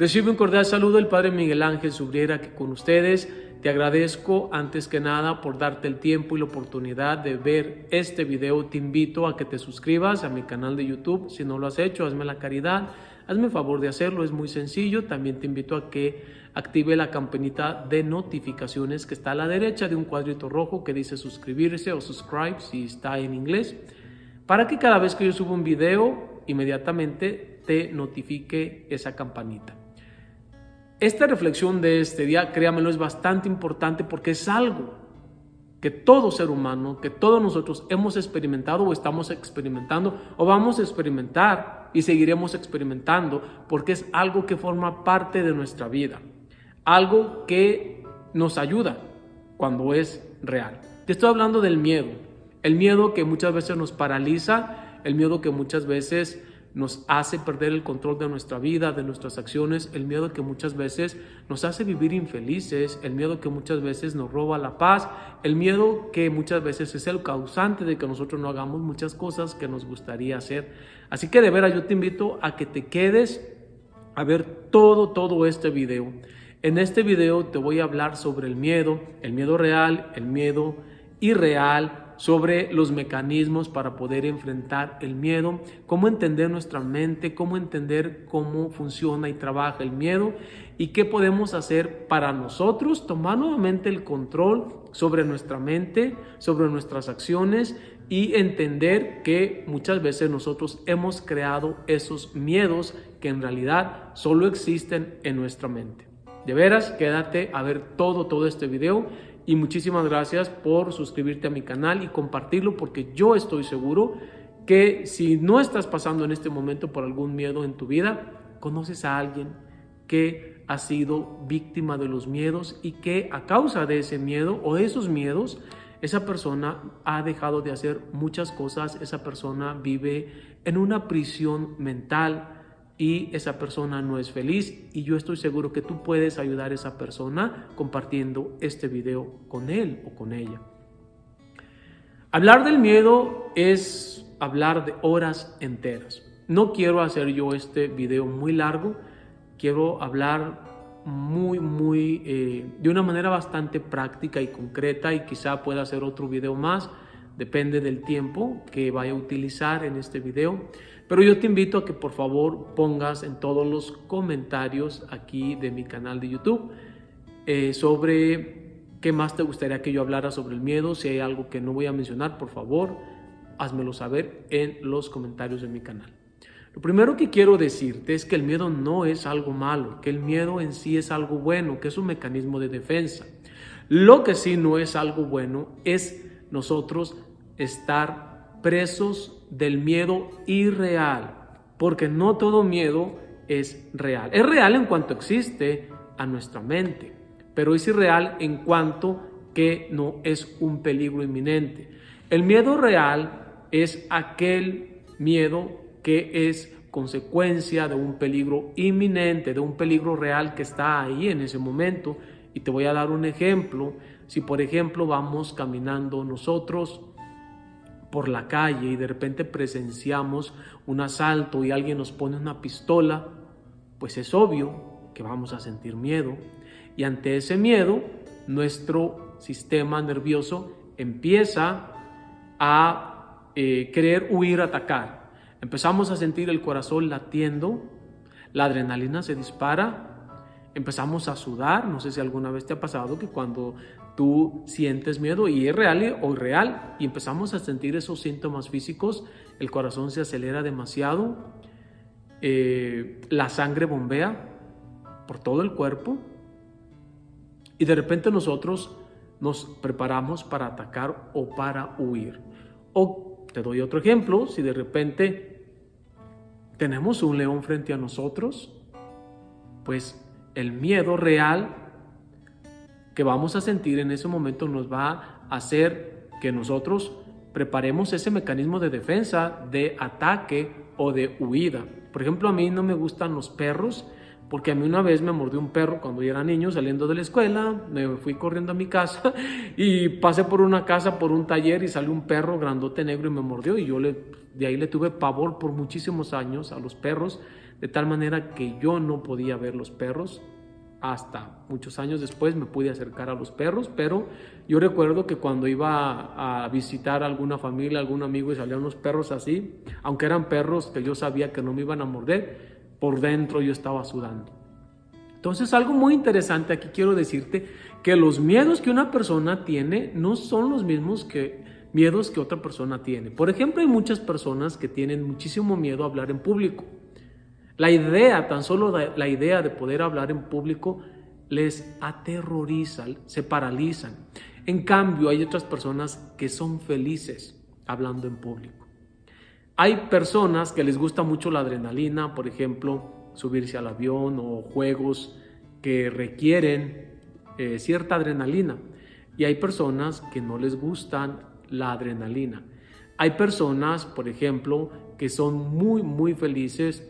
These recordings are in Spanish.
Recibe un cordial saludo del Padre Miguel Ángel Subriera, que con ustedes te agradezco antes que nada por darte el tiempo y la oportunidad de ver este video. Te invito a que te suscribas a mi canal de YouTube. Si no lo has hecho, hazme la caridad, hazme el favor de hacerlo, es muy sencillo. También te invito a que active la campanita de notificaciones que está a la derecha de un cuadrito rojo que dice suscribirse o subscribe si está en inglés, para que cada vez que yo suba un video, inmediatamente te notifique esa campanita. Esta reflexión de este día, créamelo, es bastante importante porque es algo que todo ser humano, que todos nosotros hemos experimentado o estamos experimentando o vamos a experimentar y seguiremos experimentando, porque es algo que forma parte de nuestra vida, algo que nos ayuda cuando es real. Te estoy hablando del miedo, el miedo que muchas veces nos paraliza, el miedo que muchas veces nos hace perder el control de nuestra vida, de nuestras acciones, el miedo que muchas veces nos hace vivir infelices, el miedo que muchas veces nos roba la paz, el miedo que muchas veces es el causante de que nosotros no hagamos muchas cosas que nos gustaría hacer. Así que de veras yo te invito a que te quedes a ver todo este video. En este video te voy a hablar sobre el miedo real, el miedo irreal, sobre los mecanismos para poder enfrentar el miedo, cómo entender nuestra mente, cómo entender cómo funciona y trabaja el miedo y qué podemos hacer para nosotros tomar nuevamente el control sobre nuestra mente, sobre nuestras acciones y entender que muchas veces nosotros hemos creado esos miedos que en realidad solo existen en nuestra mente. De veras, quédate a ver todo este video. Y muchísimas gracias por suscribirte a mi canal y compartirlo, porque yo estoy seguro que si no estás pasando en este momento por algún miedo en tu vida, conoces a alguien que ha sido víctima de los miedos y que a causa de ese miedo o de esos miedos, esa persona ha dejado de hacer muchas cosas, esa persona vive en una prisión mental y esa persona no es feliz, y yo estoy seguro que tú puedes ayudar a esa persona compartiendo este video con él o con ella. Hablar del miedo es hablar de horas enteras. No quiero hacer yo este video muy largo, quiero hablar de una manera bastante práctica y concreta, y quizá pueda hacer otro video más, depende del tiempo que vaya a utilizar en este video. Pero yo te invito a que por favor pongas en todos los comentarios aquí de mi canal de YouTube sobre qué más te gustaría que yo hablara sobre el miedo. Si hay algo que no voy a mencionar, por favor, házmelo saber en los comentarios de mi canal. Lo primero que quiero decirte es que el miedo no es algo malo, que el miedo en sí es algo bueno, que es un mecanismo de defensa. Lo que sí no es algo bueno es nosotros estar presos del miedo irreal, porque no todo miedo es real. Es real en cuanto existe a nuestra mente, pero es irreal en cuanto que no es un peligro inminente. El miedo real es aquel miedo que es consecuencia de un peligro inminente, de un peligro real que está ahí en ese momento. Y te voy a dar un ejemplo. Si por ejemplo vamos caminando nosotros por la calle y de repente presenciamos un asalto y alguien nos pone una pistola, pues es obvio que vamos a sentir miedo, y ante ese miedo nuestro sistema nervioso empieza a querer huir, atacar. Empezamos a sentir el corazón latiendo, la adrenalina se dispara, empezamos a sudar. No sé si alguna vez te ha pasado que cuando tú sientes miedo, y es real o irreal, y empezamos a sentir esos síntomas físicos, el corazón se acelera demasiado, la sangre bombea por todo el cuerpo, y de repente nosotros nos preparamos para atacar o para huir. O te doy otro ejemplo: si de repente tenemos un león frente a nosotros, pues el miedo real que vamos a sentir en ese momento nos va a hacer que nosotros preparemos ese mecanismo de defensa, de ataque o de huida. Por ejemplo, a mí no me gustan los perros, porque a mí una vez me mordió un perro cuando yo era niño saliendo de la escuela. Me fui corriendo a mi casa y pasé por una casa, por un taller, y salió un perro grandote negro y me mordió, y yo de ahí le tuve pavor por muchísimos años a los perros. de tal manera que yo no podía ver los perros. Hasta muchos años después me pude acercar a los perros, pero yo recuerdo que cuando iba a visitar a alguna familia, algún amigo y salían unos perros así, aunque eran perros que yo sabía que no me iban a morder, por dentro yo estaba sudando. Entonces, algo muy interesante aquí quiero decirte que los miedos que una persona tiene no son los mismos miedos que otra persona tiene. Por ejemplo, hay muchas personas que tienen muchísimo miedo a hablar en público. Tan solo la idea de poder hablar en público les aterroriza, se paralizan. En cambio, hay otras personas que son felices hablando en público. Hay personas que les gusta mucho la adrenalina, por ejemplo, subirse al avión o juegos que requieren cierta adrenalina. Y hay personas que no les gustan la adrenalina. Hay personas, por ejemplo, que son muy, muy felices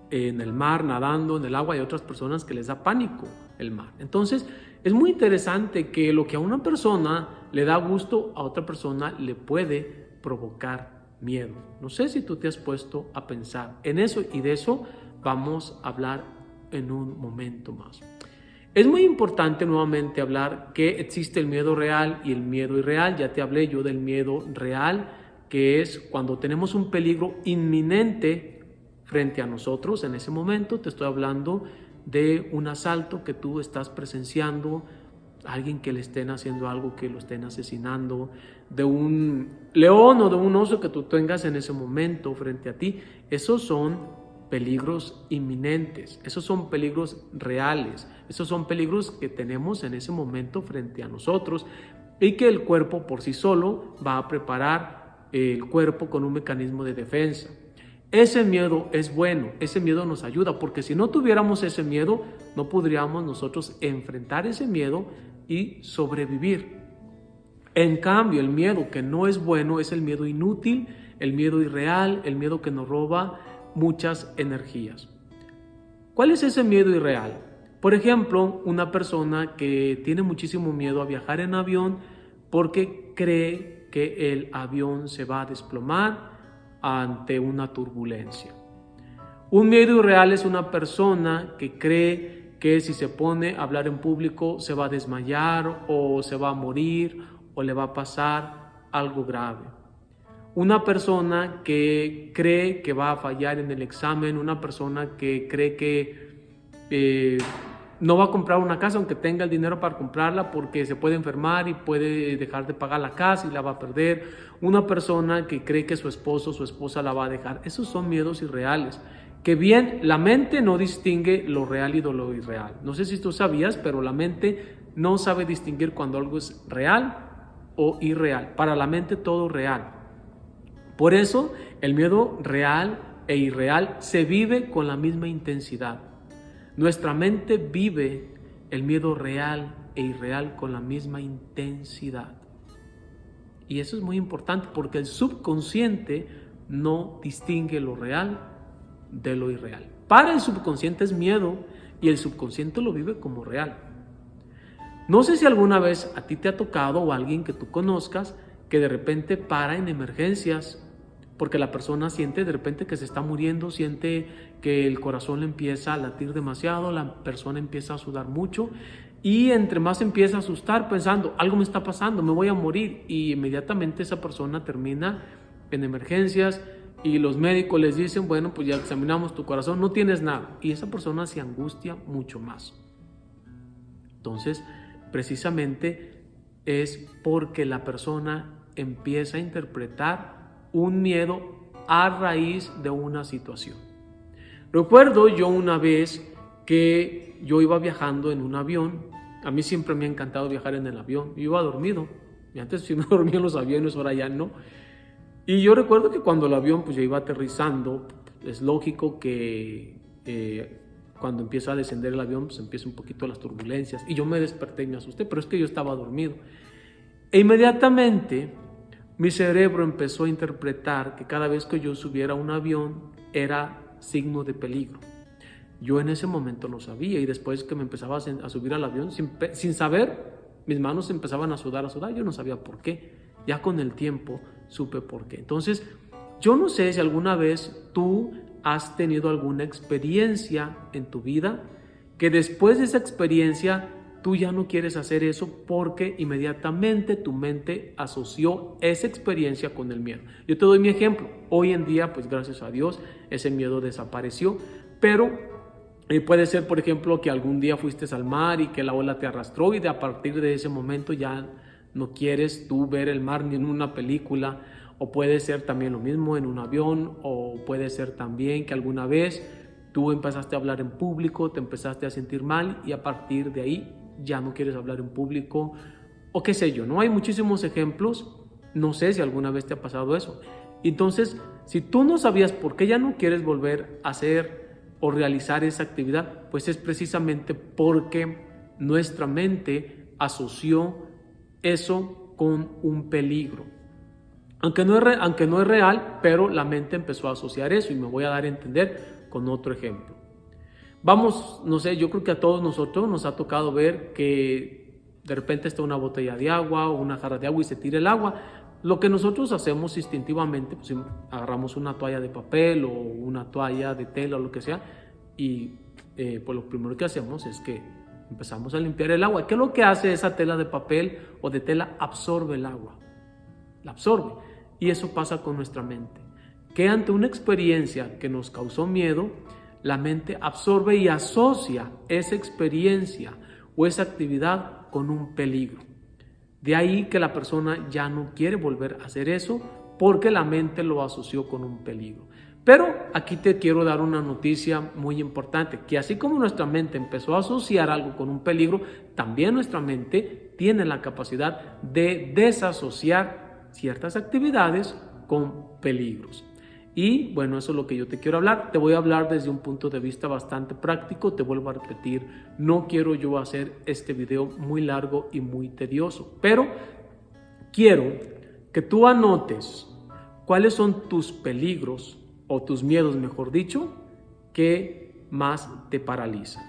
en el mar, nadando en el agua. Hay otras personas que les da pánico el mar. Entonces, es muy interesante que lo que a una persona le da gusto, a otra persona le puede provocar miedo. No sé si tú te has puesto a pensar en eso, y de eso vamos a hablar en un momento más. Es muy importante nuevamente hablar que existe el miedo real y el miedo irreal. Ya te hablé yo del miedo real, que es cuando tenemos un peligro inminente frente a nosotros. En ese momento te estoy hablando de un asalto que tú estás presenciando, alguien que le estén haciendo algo, que lo estén asesinando, de un león o de un oso que tú tengas en ese momento frente a ti. Esos son peligros inminentes, esos son peligros reales, esos son peligros que tenemos en ese momento frente a nosotros, y que el cuerpo por sí solo va a preparar el cuerpo con un mecanismo de defensa. Ese miedo es bueno, ese miedo nos ayuda, porque si no tuviéramos ese miedo, no podríamos nosotros enfrentar ese miedo y sobrevivir. En cambio, el miedo que no es bueno es el miedo inútil, el miedo irreal, el miedo que nos roba muchas energías. ¿Cuál es ese miedo irreal? Por ejemplo, una persona que tiene muchísimo miedo a viajar en avión porque cree que el avión se va a desplomar ante una turbulencia. Un miedo irreal es una persona que cree que si se pone a hablar en público se va a desmayar o se va a morir o le va a pasar algo grave. Una persona que cree que va a fallar en el examen, una persona que cree que no va a comprar una casa aunque tenga el dinero para comprarla porque se puede enfermar y puede dejar de pagar la casa y la va a perder. Una persona que cree que su esposo o su esposa la va a dejar. Esos son miedos irreales, que bien la mente no distingue lo real y de lo irreal. No sé si tú sabías, pero la mente no sabe distinguir cuando algo es real o irreal. Para la mente todo es real. Por eso el miedo real e irreal se vive con la misma intensidad. Nuestra mente vive el miedo real e irreal con la misma intensidad. Y eso es muy importante porque el subconsciente no distingue lo real de lo irreal. Para el subconsciente es miedo y el subconsciente lo vive como real. No sé si alguna vez a ti te ha tocado o a alguien que tú conozcas que de repente para en emergencias porque la persona siente de repente que se está muriendo, siente que el corazón le empieza a latir demasiado, la persona empieza a sudar mucho y entre más empieza a asustar pensando, algo me está pasando, me voy a morir, y inmediatamente esa persona termina en emergencias y los médicos les dicen, bueno, pues ya examinamos tu corazón, no tienes nada, y esa persona se angustia mucho más. Entonces, precisamente es porque la persona empieza a interpretar un miedo a raíz de una situación. Recuerdo yo una vez que yo iba viajando en un avión. A mí siempre me ha encantado viajar en el avión. Yo iba dormido. Y antes sí me dormía en los aviones, ahora ya no. Y yo recuerdo que cuando el avión pues ya iba aterrizando, es lógico que cuando empieza a descender el avión pues empieza un poquito las turbulencias. Y yo me desperté y me asusté, pero es que yo estaba dormido. E inmediatamente mi cerebro empezó a interpretar que cada vez que yo subiera a un avión era signo de peligro. Yo en ese momento no sabía, y después que me empezaba a subir al avión, sin saber, mis manos empezaban a sudar, yo no sabía por qué. Ya con el tiempo supe por qué. Entonces, yo no sé si alguna vez tú has tenido alguna experiencia en tu vida que después de esa experiencia tú ya no quieres hacer eso porque inmediatamente tu mente asoció esa experiencia con el miedo. Yo te doy mi ejemplo. Hoy en día, pues gracias a Dios, ese miedo desapareció, pero puede ser, por ejemplo, que algún día fuiste al mar y que la ola te arrastró y a partir de ese momento ya no quieres tú ver el mar ni en una película. O puede ser también lo mismo en un avión, o puede ser también que alguna vez tú empezaste a hablar en público, te empezaste a sentir mal y a partir de ahí ya no quieres hablar en público, o qué sé yo, ¿no? Hay muchísimos ejemplos, no sé si alguna vez te ha pasado eso. Entonces, si tú no sabías por qué ya no quieres volver a hacer o realizar esa actividad, pues es precisamente porque nuestra mente asoció eso con un peligro. Aunque no es real, pero la mente empezó a asociar eso y me voy a dar a entender con otro ejemplo. Vamos, no sé, yo creo que a todos nosotros nos ha tocado ver que de repente está una botella de agua o una jarra de agua y se tira el agua. Lo que nosotros hacemos instintivamente, pues agarramos una toalla de papel o una toalla de tela o lo que sea y pues lo primero que hacemos es que empezamos a limpiar el agua. ¿Qué es lo que hace esa tela de papel o de tela? Absorbe el agua, la absorbe. Y eso pasa con nuestra mente, que ante una experiencia que nos causó miedo, la mente absorbe y asocia esa experiencia o esa actividad con un peligro. De ahí que la persona ya no quiere volver a hacer eso porque la mente lo asoció con un peligro. Pero aquí te quiero dar una noticia muy importante, que así como nuestra mente empezó a asociar algo con un peligro, también nuestra mente tiene la capacidad de desasociar ciertas actividades con peligros. Y bueno, eso es lo que yo te quiero hablar. Te voy a hablar desde un punto de vista bastante práctico. Te vuelvo a repetir, no quiero yo hacer este video muy largo y muy tedioso, pero quiero que tú anotes cuáles son tus peligros o tus miedos, mejor dicho, que más te paralizan.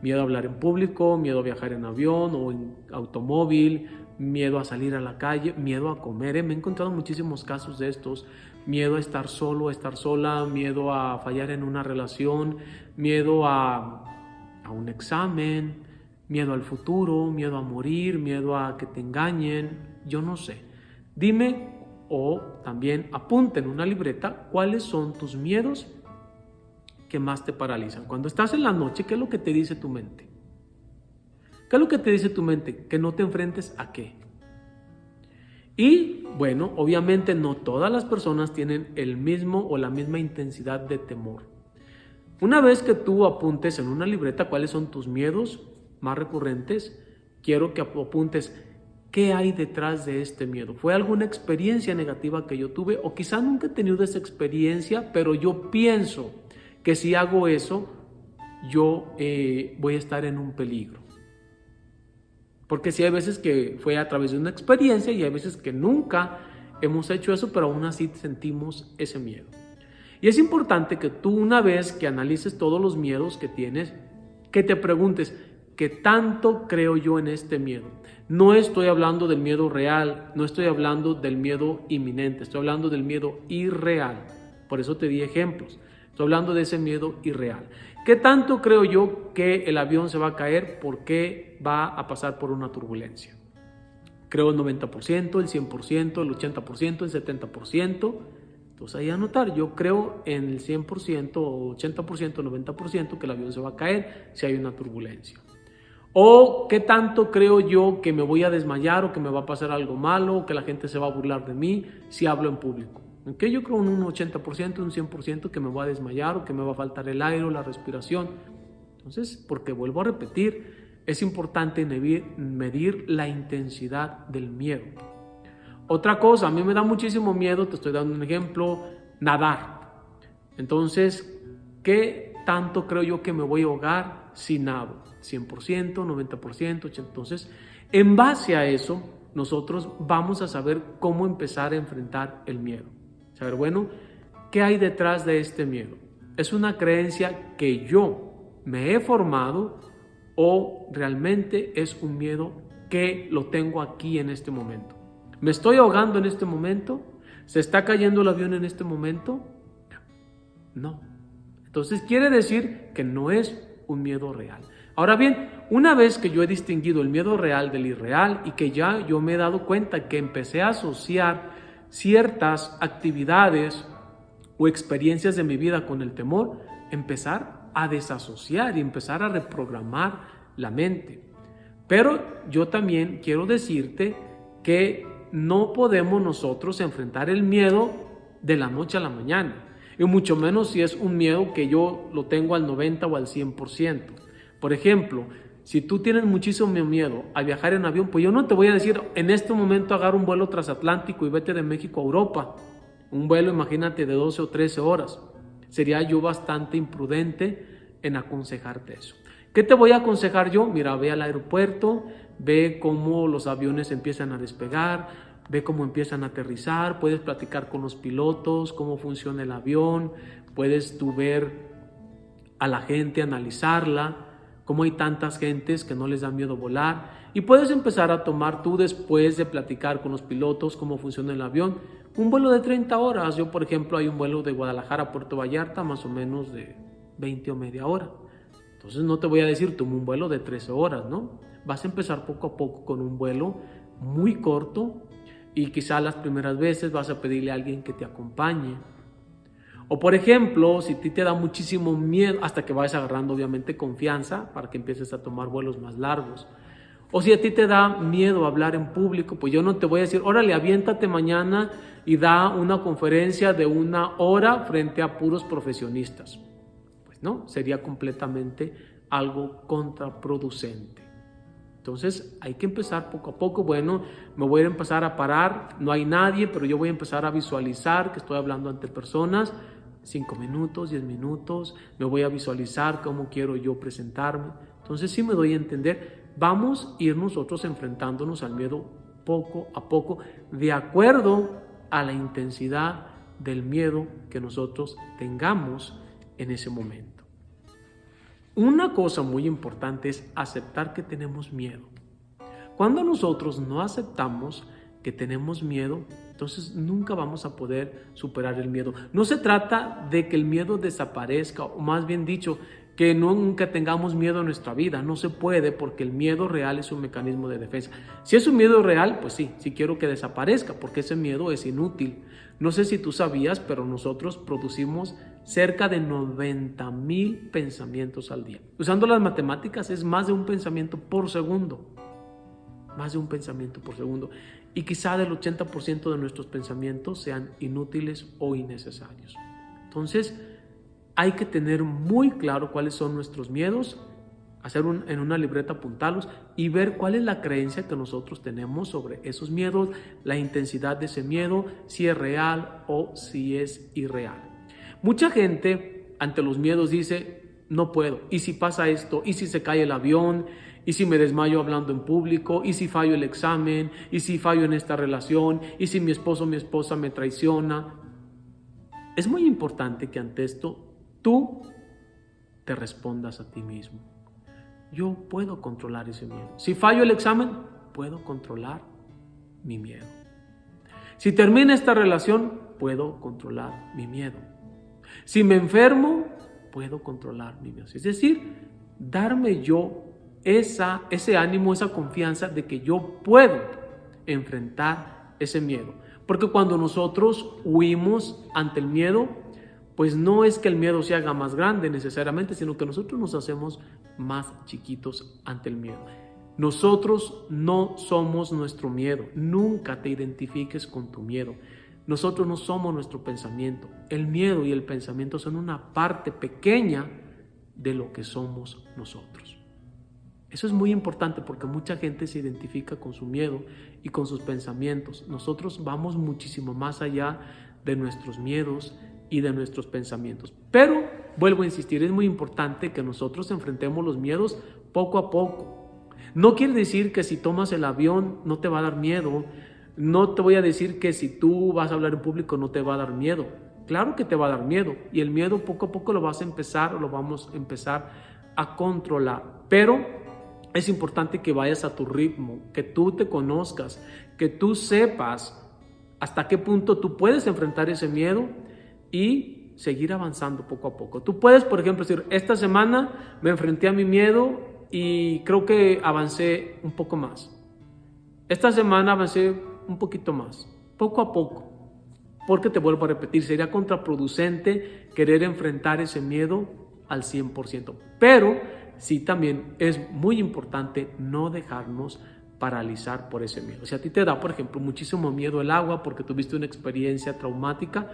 Miedo a hablar en público, miedo a viajar en avión o en automóvil, miedo a salir a la calle, miedo a comer. Me he encontrado muchísimos casos de estos. Miedo a estar solo, a estar sola, miedo a fallar en una relación, miedo a un examen, miedo al futuro, miedo a morir, miedo a que te engañen, yo no sé. Dime o también apunta en una libreta cuáles son tus miedos que más te paralizan. Cuando estás en la noche, ¿qué es lo que te dice tu mente? ¿Qué es lo que te dice tu mente? Que no te enfrentes a qué. Y bueno, obviamente no todas las personas tienen el mismo o la misma intensidad de temor. Una vez que tú apuntes en una libreta cuáles son tus miedos más recurrentes, quiero que apuntes qué hay detrás de este miedo. ¿Fue alguna experiencia negativa que yo tuve? O quizá nunca he tenido esa experiencia, pero yo pienso que si hago eso, yo voy a estar en un peligro. Porque sí hay veces que fue a través de una experiencia y hay veces que nunca hemos hecho eso, pero aún así sentimos ese miedo. Y es importante que tú, una vez que analices todos los miedos que tienes, que te preguntes, ¿qué tanto creo yo en este miedo? No estoy hablando del miedo real, no estoy hablando del miedo inminente, estoy hablando del miedo irreal. Por eso te di ejemplos. Estoy hablando de ese miedo irreal. ¿Qué tanto creo yo que el avión se va a caer porque va a pasar por una turbulencia? Creo el 90%, el 100%, el 80%, el 70%. Entonces ahí anotar, yo creo en el 100%, 80%, 90% que el avión se va a caer si hay una turbulencia. O qué tanto creo yo que me voy a desmayar o que me va a pasar algo malo o que la gente se va a burlar de mí si hablo en público. ¿Okay? Yo creo en un 80%, un 100% que me voy a desmayar o que me va a faltar el aire o la respiración. Entonces, porque vuelvo a repetir, es importante medir la intensidad del miedo. Otra cosa, a mí me da muchísimo miedo, te estoy dando un ejemplo, nadar. Entonces, ¿qué tanto creo yo que me voy a ahogar si nado? 100%, 90%, 80%. Entonces, en base a eso, nosotros vamos a saber cómo empezar a enfrentar el miedo. Saber, bueno, ¿qué hay detrás de este miedo? ¿Es una creencia que yo me he formado o realmente es un miedo que lo tengo aquí en este momento? ¿Me estoy ahogando en este momento? ¿Se está cayendo el avión en este momento? No, Entonces quiere decir que no es un miedo real. Ahora bien, una vez que yo he distinguido el miedo real del irreal y que ya yo me he dado cuenta que empecé a asociar ciertas actividades o experiencias de mi vida con el temor, empezar a desasociar y empezar a reprogramar la mente. Pero yo también quiero decirte que no podemos nosotros enfrentar el miedo de la noche a la mañana, y mucho menos si es un miedo que yo lo tengo al 90 o al 100%. Por ejemplo, si tú tienes muchísimo miedo a viajar en avión, pues yo no te voy a decir en este momento agarra un vuelo transatlántico y vete de México a Europa. Un vuelo, imagínate, de 12 o 13 horas. Sería yo bastante imprudente en aconsejarte eso. ¿Qué te voy a aconsejar yo? Mira, ve al aeropuerto, ve cómo los aviones empiezan a despegar, ve cómo empiezan a aterrizar, puedes platicar con los pilotos, cómo funciona el avión, puedes tú ver a la gente, analizarla, cómo hay tantas gentes que no les da miedo volar, y puedes empezar a tomar tú, después de platicar con los pilotos cómo funciona el avión, un vuelo de 30 horas. Yo, por ejemplo, hay un vuelo de Guadalajara a Puerto Vallarta más o menos de 20 o media hora. Entonces no te voy a decir toma un vuelo de 13 horas, ¿no? Vas a empezar poco a poco con un vuelo muy corto, y quizá las primeras veces vas a pedirle a alguien que te acompañe. O por ejemplo, si a ti te da muchísimo miedo, hasta que vayas agarrando obviamente confianza para que empieces a tomar vuelos más largos. O si a ti te da miedo hablar en público, pues yo no te voy a decir, órale, aviéntate mañana y da una conferencia de 1 hora frente a puros profesionistas. Pues no, sería completamente algo contraproducente. Entonces hay que empezar poco a poco. Bueno, me voy a empezar a parar, no hay nadie, pero yo voy a empezar a visualizar que estoy hablando ante personas, 5 minutos, 10 minutos, me voy a visualizar cómo quiero yo presentarme. Entonces sí me doy a entender, vamos a ir nosotros enfrentándonos al miedo poco a poco, de acuerdo a la intensidad del miedo que nosotros tengamos en ese momento. Una cosa muy importante es aceptar que tenemos miedo. Cuando nosotros no aceptamos que tenemos miedo, entonces nunca vamos a poder superar el miedo. No se trata de que el miedo desaparezca, o más bien dicho, que nunca tengamos miedo en nuestra vida. No se puede, porque el miedo real es un mecanismo de defensa. Si es un miedo real, pues sí quiero que desaparezca, porque ese miedo es inútil. No sé si tú sabías, pero nosotros producimos cerca de 90,000 pensamientos al día. Usando las matemáticas, es más de un pensamiento por segundo. Más de un pensamiento por segundo. Y quizá del 80% de nuestros pensamientos sean inútiles o innecesarios. Entonces, hay que tener muy claro cuáles son nuestros miedos, hacer en una libreta, apuntarlos y ver cuál es la creencia que nosotros tenemos sobre esos miedos, la intensidad de ese miedo, si es real o si es irreal. Mucha gente ante los miedos dice, no puedo, y si pasa esto, y si se cae el avión, y si me desmayo hablando en público, y si fallo el examen, y si fallo en esta relación, y si mi esposo o mi esposa me traiciona. Es muy importante que ante esto tú te respondas a ti mismo. Yo puedo controlar ese miedo. Si fallo el examen, puedo controlar mi miedo. Si termina esta relación, puedo controlar mi miedo. Si me enfermo, puedo controlar mi miedo. Es decir, darme yo ese ánimo, esa confianza de que yo puedo enfrentar ese miedo. Porque cuando nosotros huimos ante el miedo, pues no es que el miedo se haga más grande necesariamente, sino que nosotros nos hacemos más chiquitos ante el miedo. Nosotros no somos nuestro miedo. Nunca te identifiques con tu miedo. Nosotros no somos nuestro pensamiento. El miedo y el pensamiento son una parte pequeña de lo que somos nosotros. Eso es muy importante porque mucha gente se identifica con su miedo y con sus pensamientos. Nosotros vamos muchísimo más allá de nuestros miedos y de nuestros pensamientos. Pero, vuelvo a insistir, es muy importante que nosotros enfrentemos los miedos poco a poco. No quiere decir que si tomas el avión no te va a dar miedo. No te voy a decir que si tú vas a hablar en público no te va a dar miedo. Claro que te va a dar miedo. Y el miedo poco a poco lo vamos a empezar a controlar. Pero es importante que vayas a tu ritmo, que tú te conozcas, que tú sepas hasta qué punto tú puedes enfrentar ese miedo y seguir avanzando poco a poco. Tú puedes, por ejemplo, decir, esta semana me enfrenté a mi miedo y creo que avancé un poco más. Esta semana avancé un poquito más, poco a poco. Porque te vuelvo a repetir, sería contraproducente querer enfrentar ese miedo al 100%. Pero sí también es muy importante no dejarnos paralizar por ese miedo. Si a ti te da, por ejemplo, muchísimo miedo el agua porque tuviste una experiencia traumática,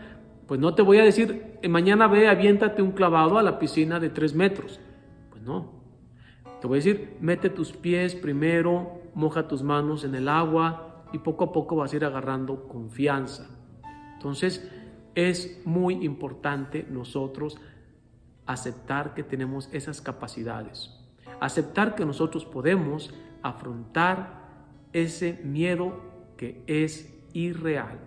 pues no te voy a decir, mañana ve, aviéntate un clavado a la piscina de 3 metros. Pues no. Te voy a decir, mete tus pies primero, moja tus manos en el agua y poco a poco vas a ir agarrando confianza. Entonces, es muy importante nosotros aceptar que tenemos esas capacidades. Aceptar que nosotros podemos afrontar ese miedo que es irreal.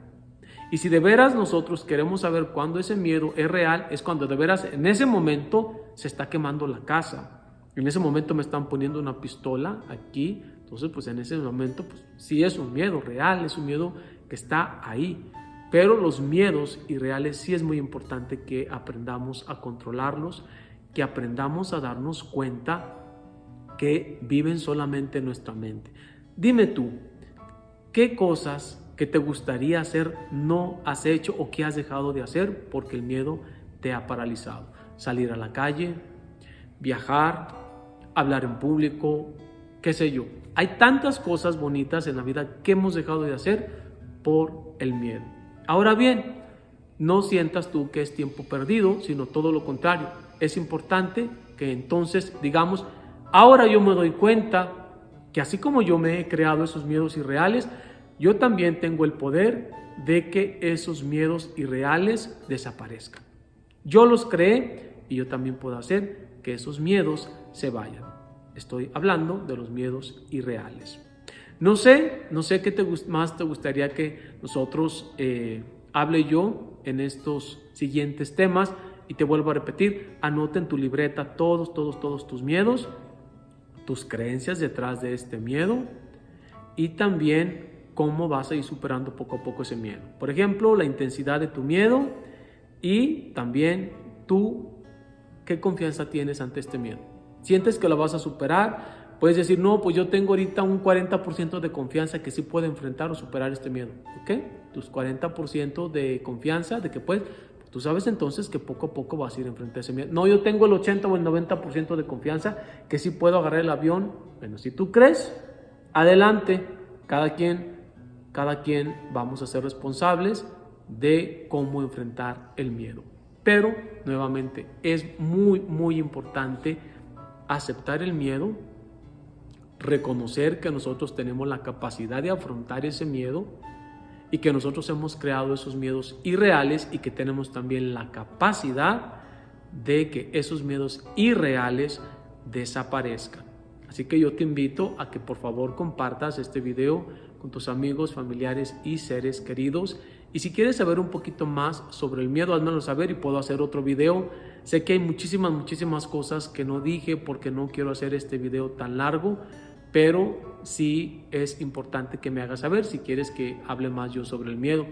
Y si de veras nosotros queremos saber cuándo ese miedo es real, es cuando de veras en ese momento se está quemando la casa. En ese momento me están poniendo una pistola aquí. Entonces, pues en ese momento, pues sí es un miedo real, es un miedo que está ahí. Pero los miedos irreales sí es muy importante que aprendamos a controlarlos, que aprendamos a darnos cuenta que viven solamente en nuestra mente. Dime tú, ¿qué cosas que te gustaría hacer no has hecho o que has dejado de hacer porque el miedo te ha paralizado? Salir a la calle, viajar, hablar en público, qué sé yo. Hay tantas cosas bonitas en la vida que hemos dejado de hacer por el miedo. Ahora bien, no sientas tú que es tiempo perdido, sino todo lo contrario. Es importante que entonces digamos, ahora yo me doy cuenta que así como yo me he creado esos miedos irreales, yo también tengo el poder de que esos miedos irreales desaparezcan. Yo los creé y yo también puedo hacer que esos miedos se vayan. Estoy hablando de los miedos irreales. No sé qué más te gustaría que nosotros hable yo en estos siguientes temas y te vuelvo a repetir, anota en tu libreta todos tus miedos, tus creencias detrás de este miedo y también cómo vas a ir superando poco a poco ese miedo. Por ejemplo, la intensidad de tu miedo y también tú qué confianza tienes ante este miedo. ¿Sientes que lo vas a superar? Puedes decir, no, pues yo tengo ahorita un 40% de confianza que sí puedo enfrentar o superar este miedo. ¿Ok? Tus 40% de confianza de que puedes, pues tú sabes entonces que poco a poco vas a ir a enfrentar ese miedo. No, yo tengo el 80 o el 90% de confianza que sí puedo agarrar el avión. Bueno, si tú crees, adelante. Cada quien vamos a ser responsables de cómo enfrentar el miedo. Pero, nuevamente, es muy importante aceptar el miedo, reconocer que nosotros tenemos la capacidad de afrontar ese miedo y que nosotros hemos creado esos miedos irreales y que tenemos también la capacidad de que esos miedos irreales desaparezcan. Así que yo te invito a que por favor compartas este video con tus amigos, familiares y seres queridos. Y si quieres saber un poquito más sobre el miedo, házmelo saber y puedo hacer otro video. Sé que hay muchísimas cosas que no dije porque no quiero hacer este video tan largo, pero sí es importante que me hagas saber si quieres que hable más yo sobre el miedo.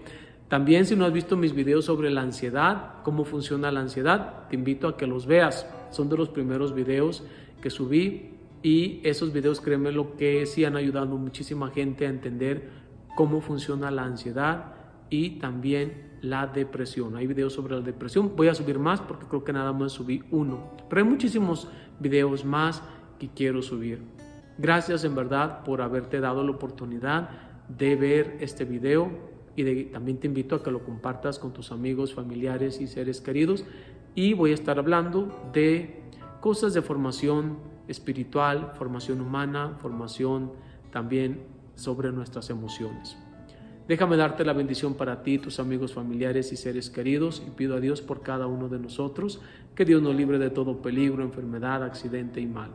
También si no has visto mis videos sobre la ansiedad, cómo funciona la ansiedad, te invito a que los veas. Son de los primeros videos que subí y esos videos, créeme lo que sí han ayudado muchísima gente a entender cómo funciona la ansiedad y también la depresión. Hay videos sobre la depresión, voy a subir más porque creo que nada más subí uno, pero hay muchísimos videos más que quiero subir. Gracias en verdad por haberte dado la oportunidad de ver este video y también te invito a que lo compartas con tus amigos, familiares y seres queridos. Y voy a estar hablando de cosas de formación espiritual, formación humana, formación también sobre nuestras emociones. Déjame darte la bendición para ti, tus amigos, familiares y seres queridos y pido a Dios por cada uno de nosotros, que Dios nos libre de todo peligro, enfermedad, accidente y mal.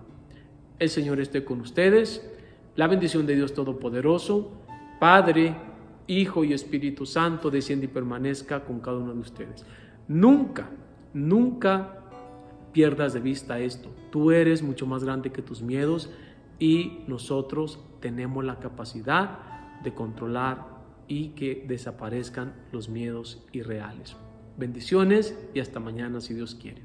El Señor esté con ustedes. La bendición de Dios Todopoderoso, Padre, Hijo y Espíritu Santo, descienda y permanezca con cada uno de ustedes. Nunca pierdas de vista esto. Tú eres mucho más grande que tus miedos y nosotros tenemos la capacidad de controlar y que desaparezcan los miedos irreales. Bendiciones y hasta mañana si Dios quiere.